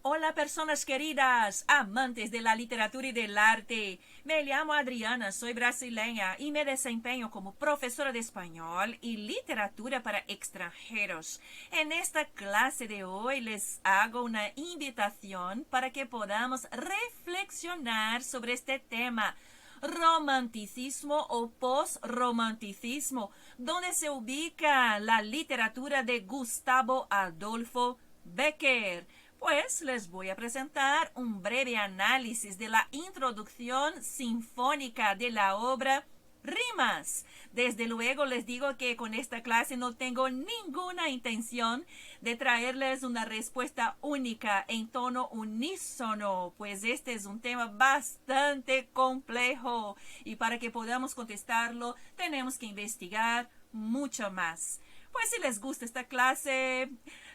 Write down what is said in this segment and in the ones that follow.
Hola personas queridas, amantes de la literatura y del arte. Me llamo Adriana, soy brasileña y me desempeño como profesora de español y literatura para extranjeros. En esta clase de hoy les hago una invitación para que podamos reflexionar sobre este tema. Romanticismo o postromanticismo, donde se ubica la literatura de Gustavo Adolfo Bécquer. Pues les voy a presentar un breve análisis de la introducción sinfónica de la obra Rimas. Desde luego les digo que con esta clase no tengo ninguna intención de traerles una respuesta única en tono unísono, pues este es un tema bastante complejo y para que podamos contestarlo tenemos que investigar mucho más. Pues si les gusta esta clase,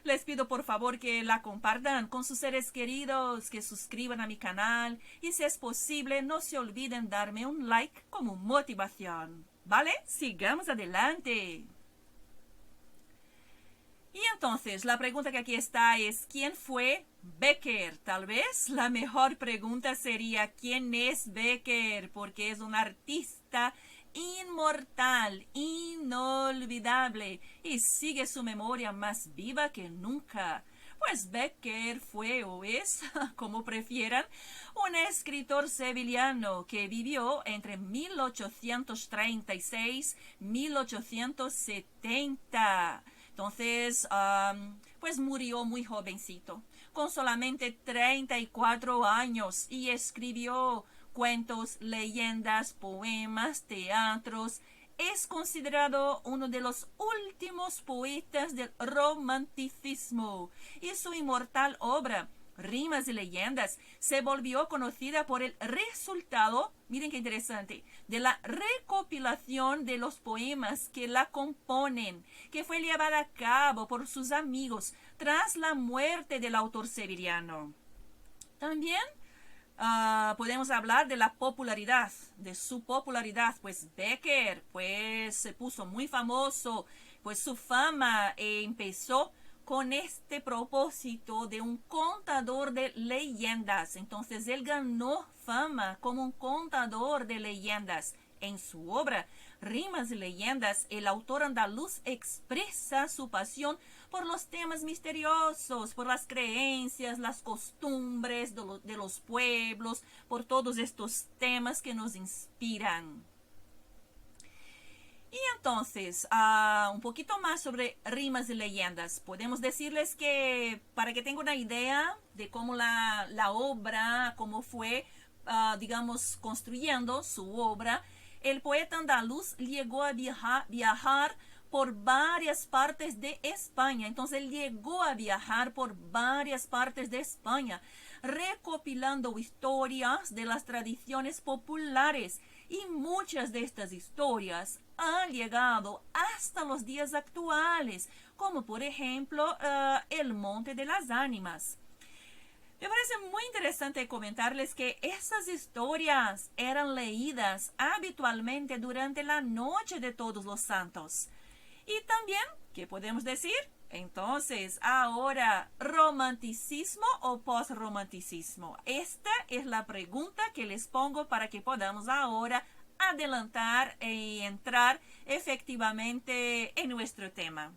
les pido por favor que la compartan con sus seres queridos, que suscriban a mi canal y si es posible no se olviden darme un like como motivación. ¿Vale? Sigamos adelante. Y entonces la pregunta que aquí está es ¿quién fue Bécquer? Tal vez la mejor pregunta sería ¿quién es Bécquer? Porque es un artista inmortal, inolvidable y sigue su memoria más viva que nunca. Pues Bécquer fue o es, como prefieran, un escritor sevillano que vivió entre 1836 y 1870. Entonces, pues murió muy jovencito, con solamente 34 años y escribió cuentos, leyendas, poemas, teatros. Es considerado uno de los últimos poetas del romanticismo y su inmortal obra, Rimas y Leyendas, se volvió conocida por el resultado, miren qué interesante, de la recopilación de los poemas que la componen, que fue llevada a cabo por sus amigos tras la muerte del autor sevillano. También podemos hablar de la popularidad, de su popularidad, pues Bécquer pues se puso muy famoso, pues su fama empezó con este propósito de un contador de leyendas. Entonces él ganó fama como un contador de leyendas. En su obra Rimas y Leyendas, el autor andaluz expresa su pasión por los temas misteriosos, por las creencias, las costumbres de los pueblos, por todos estos temas que nos inspiran. Y entonces, un poquito más sobre Rimas y Leyendas. Podemos decirles que, para que tengan una idea de cómo la obra, cómo fue, digamos, construyendo su obra, el poeta andaluz llegó a viajar por varias partes de España. Entonces él llegó a viajar por varias partes de España, recopilando historias de las tradiciones populares. Y muchas de estas historias han llegado hasta los días actuales, como por ejemplo el Monte de las Ánimas. Me parece muy interesante comentarles que esas historias eran leídas habitualmente durante la noche de Todos los Santos. Y también, ¿qué podemos decir? Entonces, ahora, ¿romanticismo o postromanticismo? Esta es la pregunta que les pongo para que podamos ahora adelantar y entrar efectivamente en nuestro tema.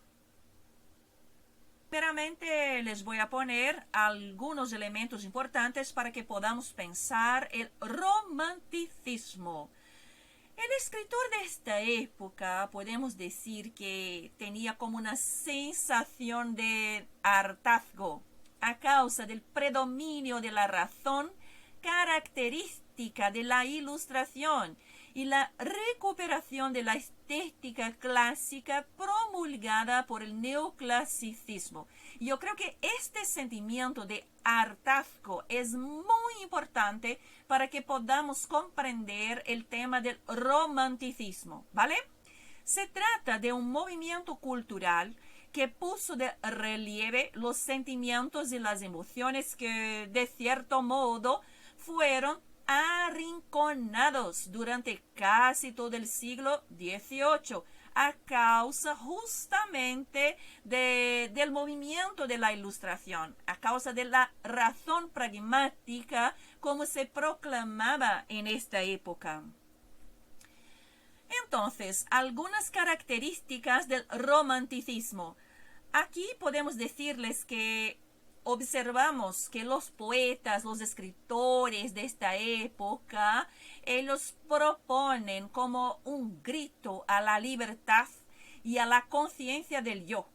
Primeramente les voy a poner algunos elementos importantes para que podamos pensar el romanticismo. El escritor de esta época podemos decir que tenía como una sensación de hartazgo a causa del predominio de la razón característica de la Ilustración y la recuperación de la estética clásica promulgada por el neoclasicismo. Yo creo que este sentimiento de hartazgo es muy importante para que podamos comprender el tema del romanticismo, ¿vale? Se trata de un movimiento cultural que puso de relieve los sentimientos y las emociones que, de cierto modo, fueron arrinconados durante casi todo el siglo XVIII a causa justamente del movimiento de la Ilustración, a causa de la razón pragmática como se proclamaba en esta época. Entonces, algunas características del romanticismo. Aquí podemos decirles que observamos que los poetas, los escritores de esta época, ellos proponen como un grito a la libertad y a la conciencia del yo,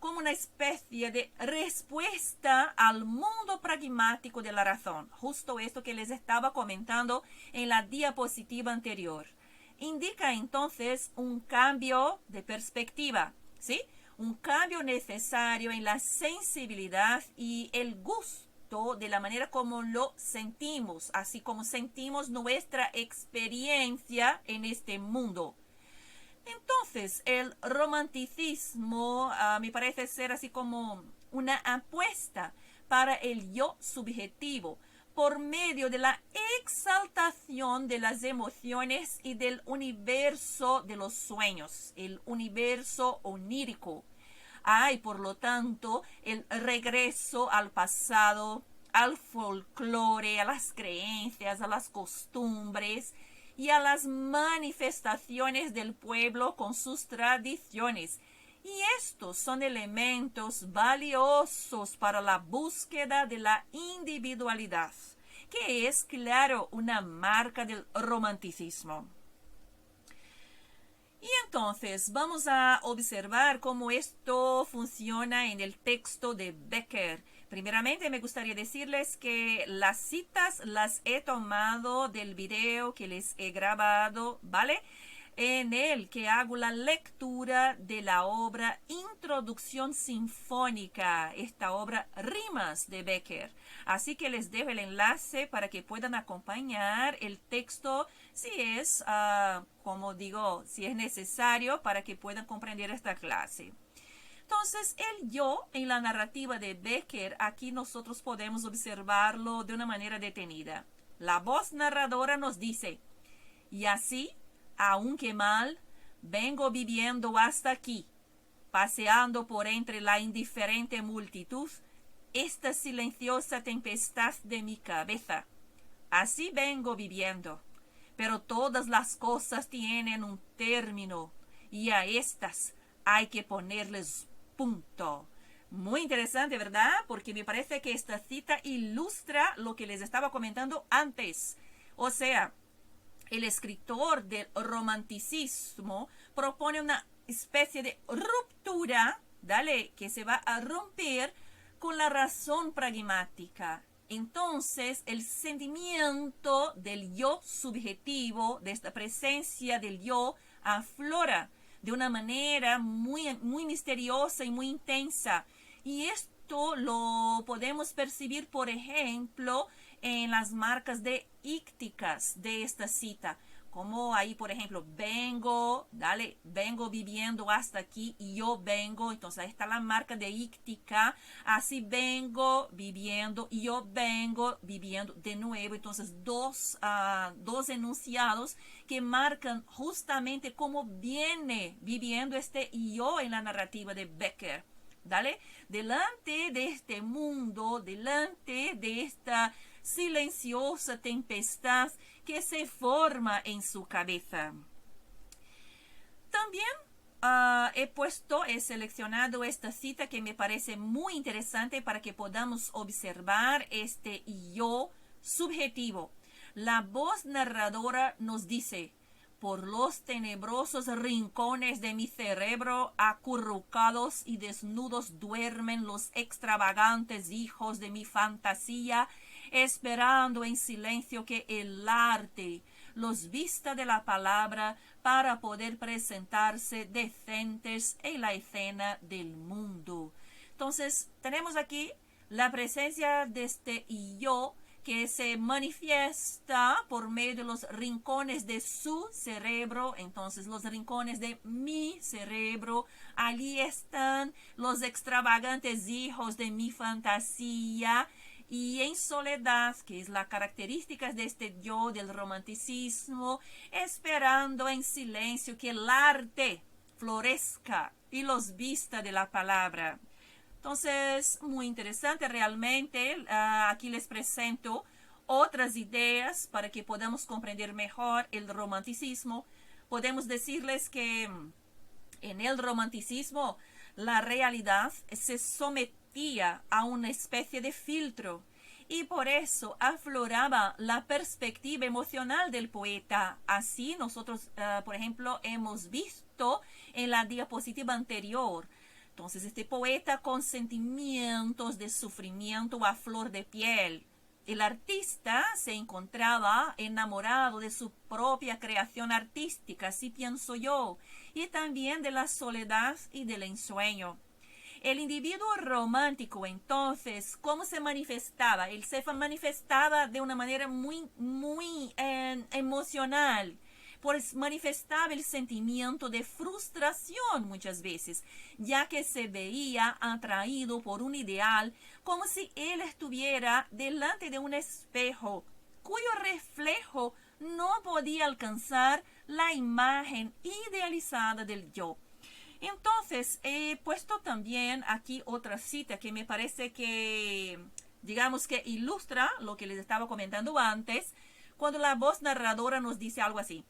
como una especie de respuesta al mundo pragmático de la razón. Justo esto que les estaba comentando en la diapositiva anterior. Indica entonces un cambio de perspectiva, ¿sí? Un cambio necesario en la sensibilidad y el gusto de la manera como lo sentimos, así como sentimos nuestra experiencia en este mundo. Entonces, el romanticismo me parece ser así como una apuesta para el yo subjetivo por medio de la exaltación de las emociones y del universo de los sueños, el universo onírico. Hay, por lo tanto, el regreso al pasado, al folclore, a las creencias, a las costumbres y a las manifestaciones del pueblo con sus tradiciones. Y estos son elementos valiosos para la búsqueda de la individualidad, que es, claro, una marca del romanticismo. Y entonces vamos a observar cómo esto funciona en el texto de Becker. Primeramente me gustaría decirles que las citas las he tomado del video que les he grabado, ¿vale? En el que hago la lectura de la obra Introducción Sinfónica, esta obra Rimas de Becker. Así que les dejo el enlace para que puedan acompañar el texto si es, como digo, si es necesario para que puedan comprender esta clase. Entonces, el yo en la narrativa de Becker, aquí nosotros podemos observarlo de una manera detenida. La voz narradora nos dice, y así, aunque mal, vengo viviendo hasta aquí, paseando por entre la indiferente multitud, esta silenciosa tempestad de mi cabeza. Así vengo viviendo, pero todas las cosas tienen un término, y a estas hay que ponerles punto. Muy interesante, ¿verdad? Porque me parece que esta cita ilustra lo que les estaba comentando antes. O sea, el escritor del romanticismo propone una especie de ruptura, ¿dale? Que se va a romper con la razón pragmática. Entonces, el sentimiento del yo subjetivo, de esta presencia del yo, aflora de una manera muy, muy misteriosa y muy intensa. Y esto lo podemos percibir, por ejemplo, en las marcas de ícticas de esta cita. Como ahí, por ejemplo, vengo viviendo hasta aquí y yo vengo. Entonces ahí está la marca de íctica. Así vengo viviendo y yo vengo viviendo de nuevo. Entonces dos enunciados que marcan justamente cómo viene viviendo este yo en la narrativa de Becker. Delante de este mundo, delante de esta silenciosa tempestad que se forma en su cabeza. También he seleccionado esta cita que me parece muy interesante para que podamos observar este yo subjetivo. La voz narradora nos dice, por los tenebrosos rincones de mi cerebro, acurrucados y desnudos duermen los extravagantes hijos de mi fantasía, esperando en silencio que el arte los vista de la palabra para poder presentarse decentes en la escena del mundo. Entonces, tenemos aquí la presencia de este yo que se manifiesta por medio de los rincones de su cerebro. Entonces, los rincones de mi cerebro, allí están los extravagantes hijos de mi fantasía. Y en soledad, que es la característica de este yo del romanticismo, esperando en silencio que el arte florezca y los vista de la palabra. Entonces, muy interesante realmente. Aquí les presento otras ideas para que podamos comprender mejor el romanticismo. Podemos decirles que en el romanticismo la realidad se sometía a una especie de filtro y por eso afloraba la perspectiva emocional del poeta. Así nosotros, por ejemplo, hemos visto en la diapositiva anterior. Entonces, este poeta con sentimientos de sufrimiento a flor de piel. El artista se encontraba enamorado de su propia creación artística, así pienso yo, y también de la soledad y del ensueño. El individuo romántico, entonces, ¿cómo se manifestaba? Él se manifestaba de una manera muy emocional. Pues manifestaba el sentimiento de frustración muchas veces, ya que se veía atraído por un ideal como si él estuviera delante de un espejo, cuyo reflejo no podía alcanzar la imagen idealizada del yo. Entonces, he puesto también aquí otra cita que me parece que, digamos que ilustra lo que les estaba comentando antes, cuando la voz narradora nos dice algo así.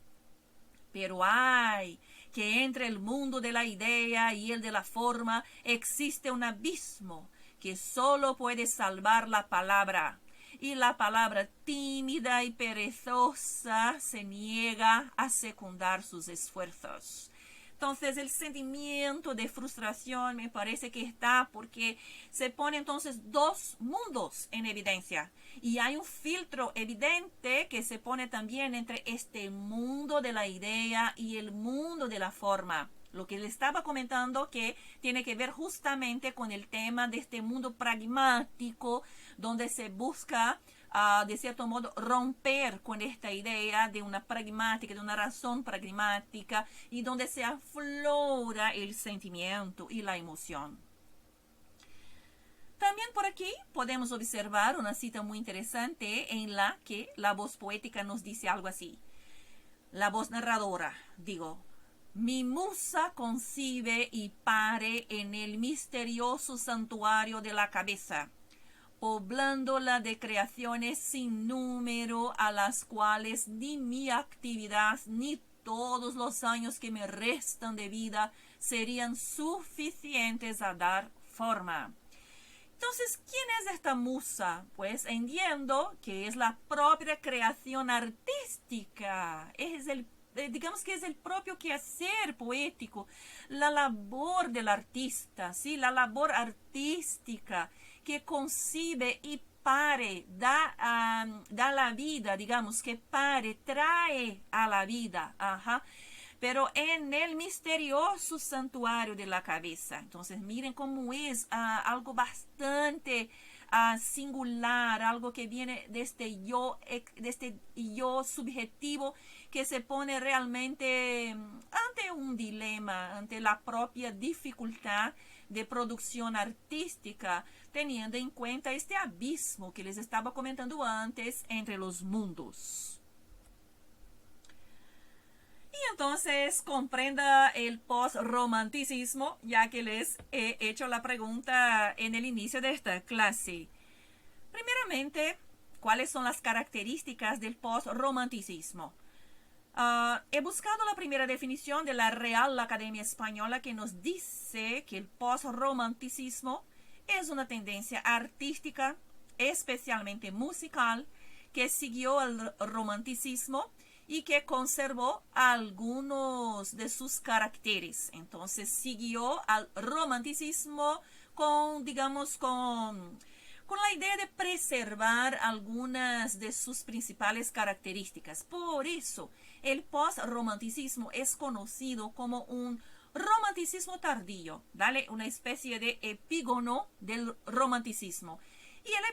Pero hay que entre el mundo de la idea y el de la forma existe un abismo que solo puede salvar la palabra. Y la palabra tímida y perezosa se niega a secundar sus esfuerzos. Entonces el sentimiento de frustración me parece que está porque se pone entonces dos mundos en evidencia. Y hay un filtro evidente que se pone también entre este mundo de la idea y el mundo de la forma. Lo que le estaba comentando que tiene que ver justamente con el tema de este mundo pragmático donde se busca de cierto modo romper con esta idea de una pragmática, de una razón pragmática y donde se aflora el sentimiento y la emoción. También por aquí podemos observar una cita muy interesante en la que la voz poética nos dice algo así. La voz narradora, digo, mi musa concibe y pare en el misterioso santuario de la cabeza, poblándola de creaciones sin número a las cuales ni mi actividad ni todos los años que me restan de vida serían suficientes a dar forma. Entonces, ¿quién es esta musa? Pues entiendo que es la propia creación artística, digamos que es el propio quehacer poético, la labor del artista, ¿sí? La labor artística que concibe y pare, da la vida, digamos, que pare, trae a la vida, pero en el misterioso santuario de la cabeza. Entonces, miren cómo es algo bastante singular, algo que viene de este yo subjetivo que se pone realmente ante un dilema, ante la propia dificultad de producción artística, teniendo en cuenta este abismo que les estaba comentando antes entre los mundos. Y entonces comprenda el post-romanticismo, ya que les he hecho la pregunta en el inicio de esta clase. Primeramente, ¿cuáles son las características del post-romanticismo? He buscado la primera definición de la Real Academia Española que nos dice que el post-romanticismo es una tendencia artística, especialmente musical, que siguió al romanticismo y que conservó algunos de sus caracteres. Entonces siguió al romanticismo con la idea de preservar algunas de sus principales características. Por eso el post-romanticismo es conocido como un romanticismo tardío, ¿vale? Una especie de epígono del romanticismo. Y el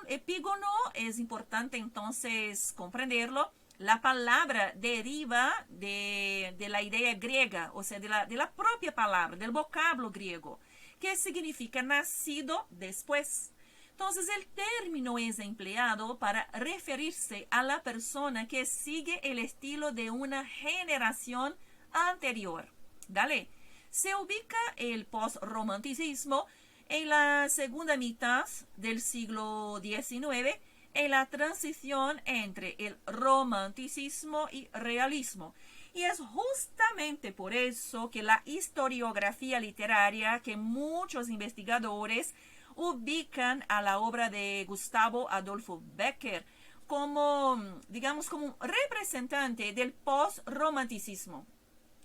epígono es importante entonces comprenderlo. La palabra deriva de la idea griega, o sea, de la propia palabra, del vocablo griego, que significa nacido después. Entonces, el término es empleado para referirse a la persona que sigue el estilo de una generación anterior. ¿Vale? Se ubica el postromanticismo en la segunda mitad del siglo XIX, en la transición entre el romanticismo y realismo. Y es justamente por eso que la historiografía literaria, que muchos investigadores ubican a la obra de Gustavo Adolfo Bécquer como, digamos, como un representante del post-romanticismo.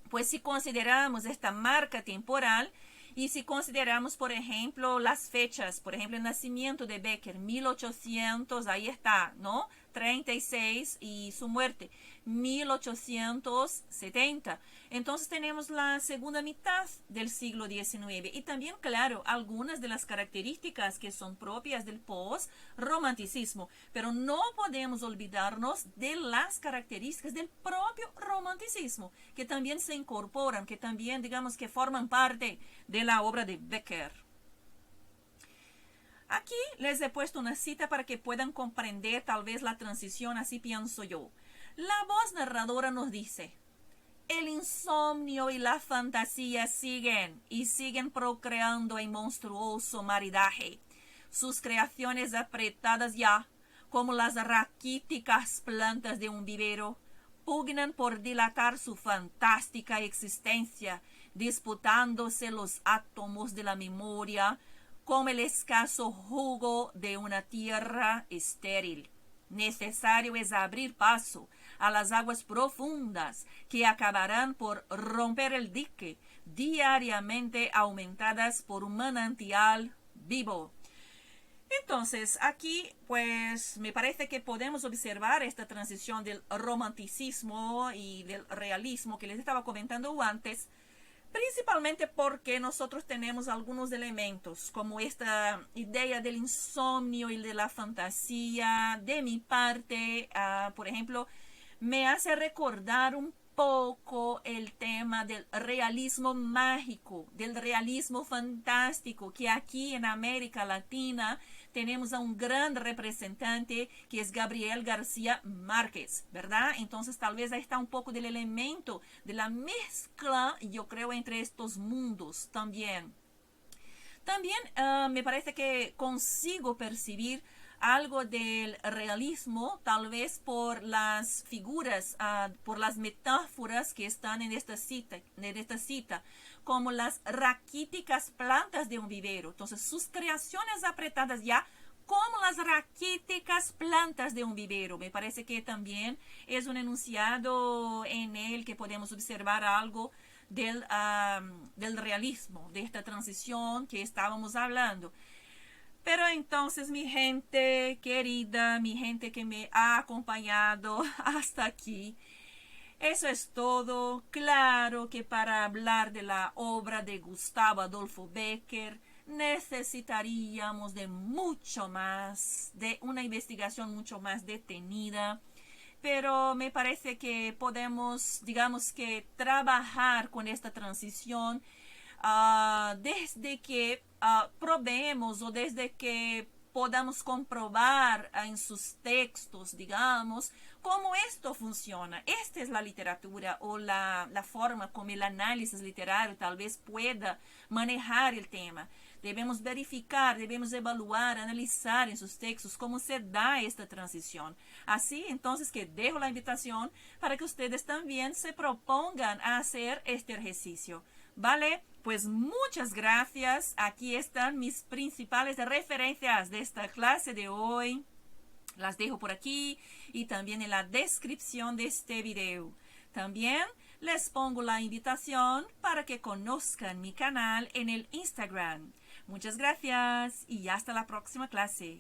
Pues si consideramos esta marca temporal y si consideramos, por ejemplo, las fechas, por ejemplo, el nacimiento de Bécquer, 1800, ahí está, ¿no? 36 y su muerte, 1870. Entonces tenemos la segunda mitad del siglo XIX y también, claro, algunas de las características que son propias del post-romanticismo, pero no podemos olvidarnos de las características del propio romanticismo, que también se incorporan, que también, digamos, que forman parte de la obra de Bécquer. Aquí les he puesto una cita para que puedan comprender tal vez la transición, así pienso yo. La voz narradora nos dice: el insomnio y la fantasía siguen y siguen procreando en monstruoso maridaje. Sus creaciones apretadas ya, como las raquíticas plantas de un vivero, pugnan por dilatar su fantástica existencia, disputándose los átomos de la memoria, como el escaso jugo de una tierra estéril. Necesario es abrir paso a las aguas profundas que acabarán por romper el dique, diariamente aumentadas por un manantial vivo. Entonces, aquí pues me parece que podemos observar esta transición del romanticismo y del realismo que les estaba comentando antes, principalmente porque nosotros tenemos algunos elementos como esta idea del insomnio y de la fantasía. De mi parte, por ejemplo, me hace recordar un poco el tema del realismo mágico, del realismo fantástico, que aquí en América Latina tenemos a un gran representante que es Gabriel García Márquez, ¿verdad? Entonces tal vez ahí está un poco del elemento de la mezcla, yo creo, entre estos mundos también. También me parece que consigo percibir algo del realismo, tal vez por las figuras, por las metáforas que están en esta cita, como las raquíticas plantas de un vivero. Entonces, sus creaciones apretadas ya como las raquíticas plantas de un vivero. Me parece que también es un enunciado en el que podemos observar algo del realismo, de esta transición que estábamos hablando. Pero entonces, mi gente querida, mi gente que me ha acompañado hasta aquí, eso es todo. Claro que para hablar de la obra de Gustavo Adolfo Bécquer necesitaríamos de mucho más, de una investigación mucho más detenida. Pero me parece que podemos, digamos que, trabajar con esta transición desde que probemos o desde que podamos comprobar en sus textos, digamos, cómo esto funciona. Esta es la literatura o la forma como el análisis literario tal vez pueda manejar el tema. Debemos verificar, debemos evaluar, analizar en sus textos cómo se da esta transición. Así, entonces, que dejo la invitación para que ustedes también se propongan a hacer este ejercicio. ¿Vale? Pues muchas gracias. Aquí están mis principales referencias de esta clase de hoy. Las dejo por aquí y también en la descripción de este video. También les pongo la invitación para que conozcan mi canal en el Instagram. Muchas gracias y hasta la próxima clase.